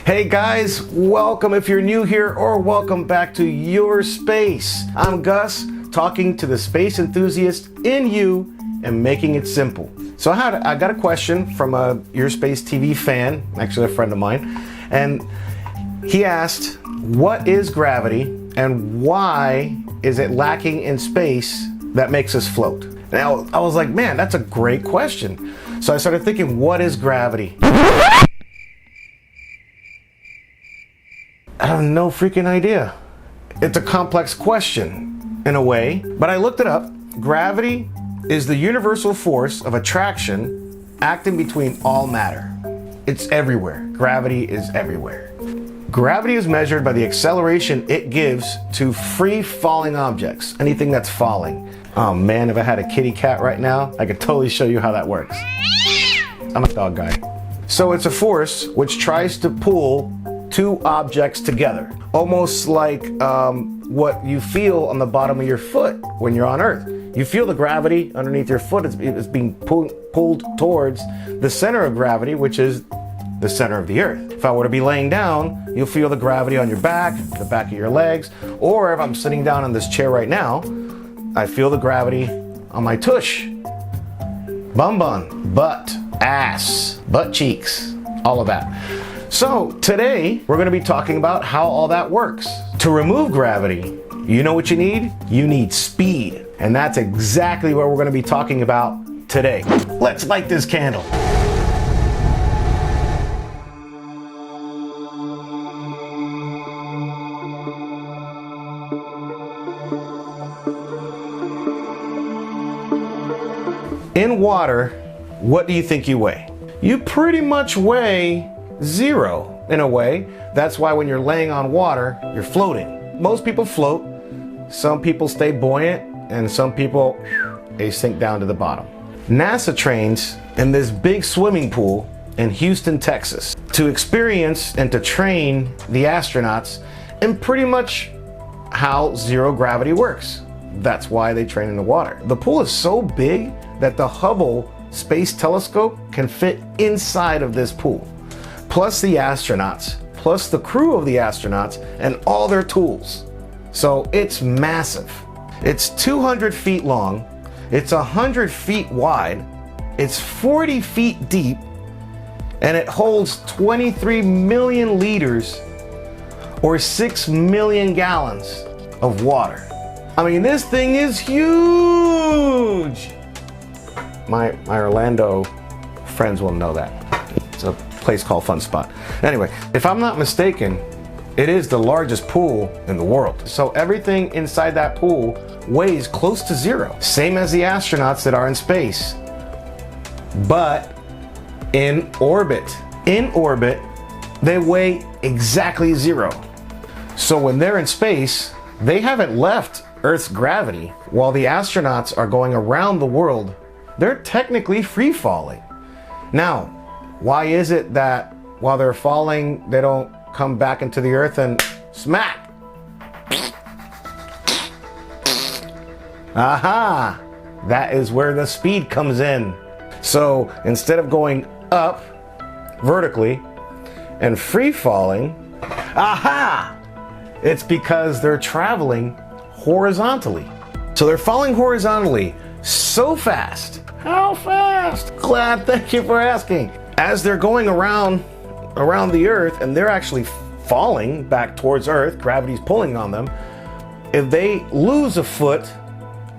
Hey guys, welcome if you're new here, or welcome back to Your Space. I'm Gus, talking to the space enthusiast in you and making it simple. So I got a question from a Your Space TV fan, actually a friend of mine, and he asked, what is gravity and why is it lacking in space that makes us float? Now, I was like, man, that's a great question. So I started thinking, what is gravity? I have no freaking idea. It's a complex question in a way, but I looked it up. Gravity is the universal force of attraction acting between all matter. It's everywhere. Gravity is everywhere. Gravity is measured by the acceleration it gives to free falling objects, anything that's falling. Oh man, if I had a kitty cat right now, I could totally show you how that works. I'm a dog guy. So it's a force which tries to pull two objects together, almost like what you feel on the bottom of your foot when you're on Earth. You feel the gravity underneath your foot is being pulled towards the center of gravity, which is the center of the Earth. If I were to be laying down, you'll feel the gravity on your back, the back of your legs, or if I'm sitting down in this chair right now, I feel the gravity on my tush, bum bum, butt, ass, butt cheeks, all of that. So today we're going to be talking about how all that works. To remove gravity, you know what you need? You need speed. And that's exactly what we're going to be talking about today. Let's light this candle. In water, what do you think you weigh? You pretty much weigh zero in a way. That's why when you're laying on water, you're floating. Most people float. Some people stay buoyant, and some people, they sink down to the bottom. NASA trains in this big swimming pool in Houston, Texas, to experience and to train the astronauts in pretty much how zero gravity works. That's why they train in the water. The pool is so big that the Hubble Space Telescope can fit inside of this pool, plus the astronauts, plus the crew of the astronauts and all their tools. So it's massive. It's 200 feet long, it's 100 feet wide, it's 40 feet deep, and it holds 23 million liters or 6 million gallons of water. I mean, this thing is huge. My Orlando friends will know that. It's a place called Fun Spot. Anyway, if I'm not mistaken, it is the largest pool in the world. So everything inside that pool weighs close to zero. Same as the astronauts that are in space, but in orbit. In orbit, they weigh exactly zero. So when they're in space, they haven't left Earth's gravity. While the astronauts are going around the world, they're technically free falling. Now, why is it that while they're falling, they don't come back into the Earth and smack? Aha! That is where the speed comes in. So instead of going up vertically and free falling, aha! It's because they're traveling horizontally. So they're falling horizontally so fast. How fast? Glad, thank you for asking. As they're going around the Earth and they're actually falling back towards Earth, gravity's pulling on them. If they lose a foot,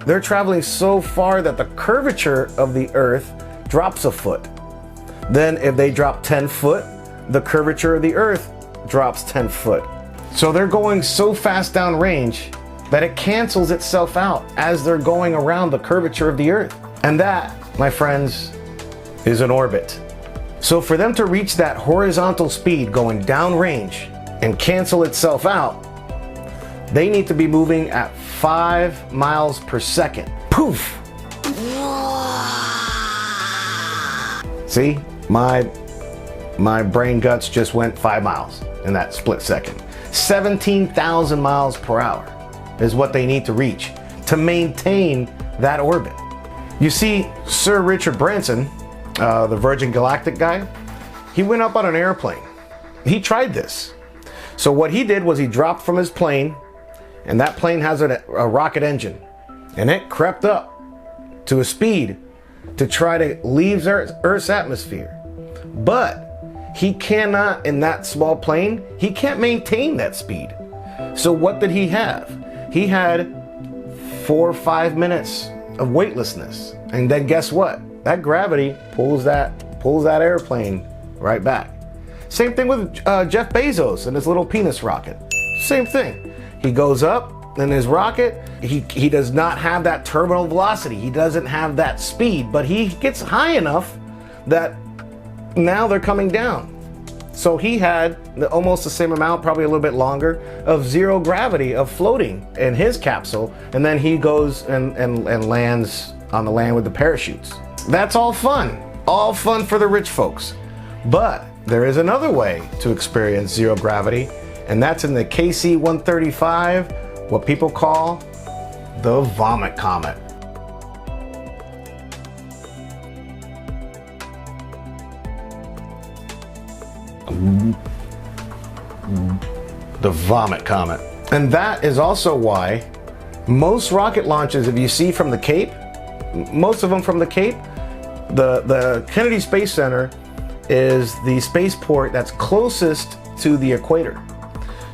they're traveling so far that the curvature of the Earth drops a foot. Then if they drop 10 foot, the curvature of the Earth drops 10 foot. So they're going so fast downrange that it cancels itself out as they're going around the curvature of the Earth. And that, my friends, is an orbit. So for them to reach that horizontal speed going downrange and cancel itself out, they need to be moving at 5 miles per second. Poof! See, my brain guts just went 5 miles in that split second. 17,000 miles per hour is what they need to reach to maintain that orbit. You see, Sir Richard Branson, the Virgin Galactic guy, he went up on an airplane he tried this. So what he did was he dropped from his plane, and that plane has a rocket engine, and it crept up to a speed to try to leave Earth's atmosphere. But he cannot, in that small plane, he can't maintain that speed. So what did he have? He had 4 or 5 minutes of weightlessness. And then guess what? That gravity pulls that airplane right back. Same thing with Jeff Bezos and his little penis rocket. Same thing. He goes up in his rocket. He does not have that terminal velocity. He doesn't have that speed, but he gets high enough that now they're coming down. So he had almost the same amount, probably a little bit longer, of zero gravity, of floating in his capsule. And then he goes and lands on the land with the parachutes. That's all fun for the rich folks. But there is another way to experience zero gravity, and that's in the KC-135, what people call the vomit comet. The vomit comet. And that is also why most rocket launches, if you see from the Cape, most of them from the Cape, the Kennedy Space Center is the spaceport that's closest to the equator.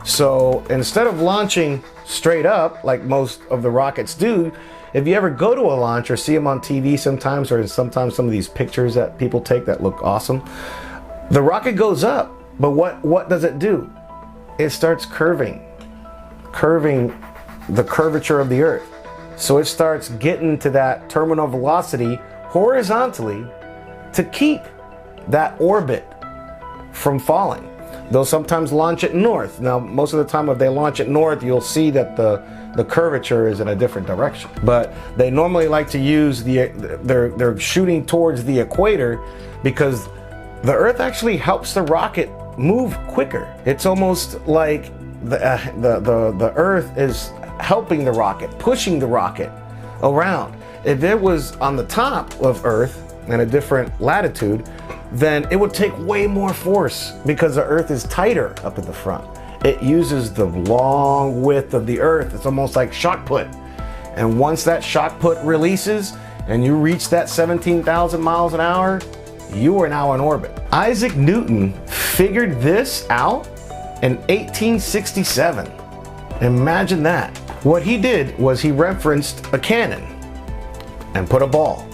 So instead of launching straight up like most of the rockets do, if you ever go to a launch or see them on TV sometimes, or sometimes some of these pictures that people take that look awesome, the rocket goes up, but what does it do? It starts curving the curvature of the Earth. So it starts getting to that terminal velocity horizontally to keep that orbit from falling. They'll sometimes launch it north. Now, most of the time if they launch it north, you'll see that the curvature is in a different direction. But they normally like to use they're shooting towards the equator because the Earth actually helps the rocket move quicker. It's almost like the Earth is helping the rocket, pushing the rocket around. If it was on the top of Earth in a different latitude, then it would take way more force because the Earth is tighter up at the front. It uses the long width of the Earth. It's almost like shock put. And once that shock put releases and you reach that 17,000 miles an hour, you are now in orbit. Isaac Newton figured this out in 1867. Imagine that. What he did was he referenced a cannon and put a ball.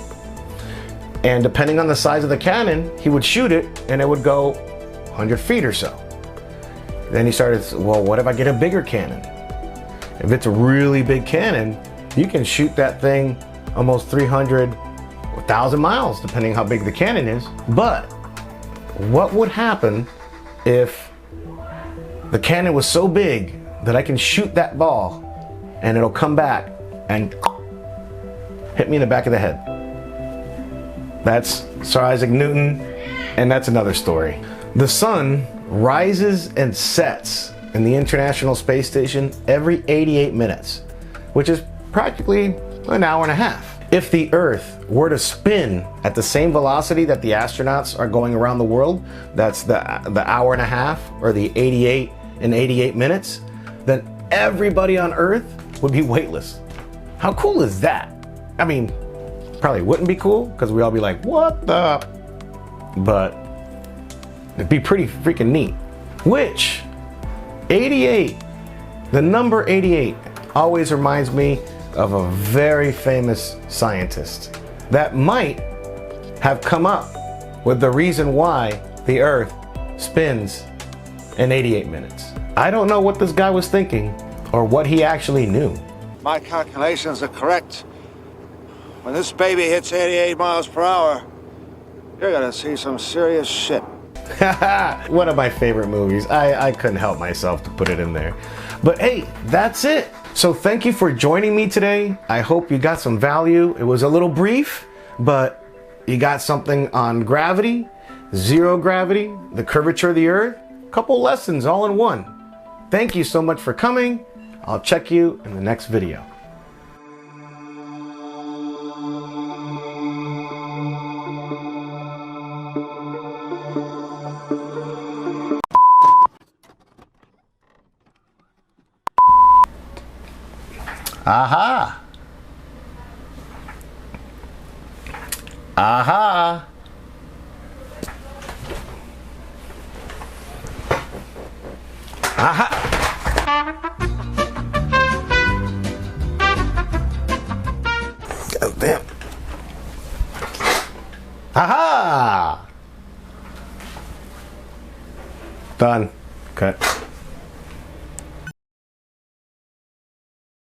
And depending on the size of the cannon, he would shoot it and it would go 100 feet or so. Then he started, well, what if I get a bigger cannon? If it's a really big cannon, you can shoot that thing almost 300, 1,000 miles, depending how big the cannon is. But what would happen if the cannon was so big that I can shoot that ball and it'll come back and hit me in the back of the head? That's Sir Isaac Newton, and that's another story. The sun rises and sets in the International Space Station every 88 minutes, which is practically an hour and a half. If the Earth were to spin at the same velocity that the astronauts are going around the world, that's the hour and a half, or the 88 in 88 minutes, then everybody on Earth would be weightless. How cool is that? I mean, probably wouldn't be cool because we'd all be like, what the? But it'd be pretty freaking neat. Which 88, the number 88 always reminds me of a very famous scientist that might have come up with the reason why the Earth spins in 88 minutes. I don't know what this guy was thinking or what he actually knew. My calculations are correct. When this baby hits 88 miles per hour, you're gonna see some serious shit. One of my favorite movies. I couldn't help myself to put it in there. But hey, that's it. So thank you for joining me today. I hope you got some value. It was a little brief, but you got something on gravity, zero gravity, the curvature of the Earth, a couple lessons all in one. Thank you so much for coming. I'll check you in the next video. Aha. Aha. Aha. Oh, damn. Aha. Done. Cut.